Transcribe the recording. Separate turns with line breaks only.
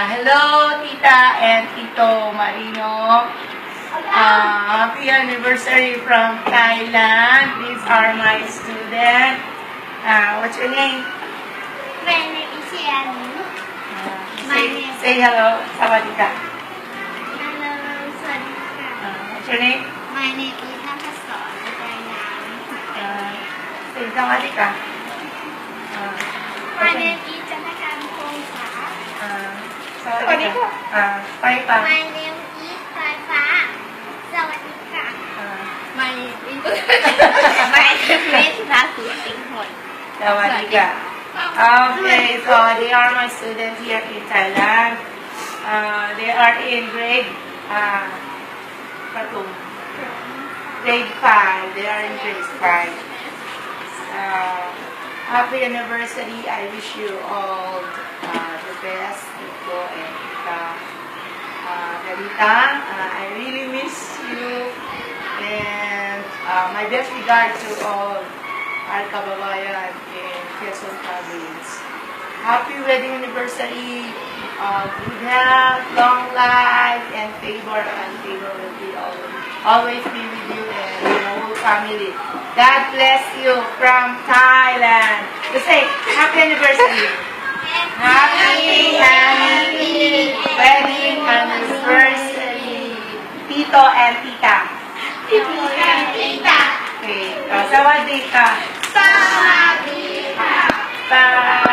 Hello, Tita and Tito Marino. Happy anniversary from Thailand. These are my students. What's your name?
My name is Yanni.
Say hello. Sawadika.
Hello, Swadika.
What's your name?
My name is Nakasor.
Say Sawadika.
My name is Janakan Pongsa.
Sawadika. Paipa.
My name is Paipa. Swadika. My name is Nasu Tinghon.
Sawadika. Okay, so they are my students here in Thailand. They are in grade grade 5. They are in grade 5. Happy anniversary. I wish you all the best, Tito and Tita Galita. I really miss you. And my best regards to all our kababayan in Quezon Province. Happy wedding anniversary. Good health, long life, and favor. And favor will be always be with you and your whole family. God bless you from Thailand. To say, happy anniversary. Happy wedding anniversary. Tito and Tita. Okay. Sawadika.
Swadika.
Bye.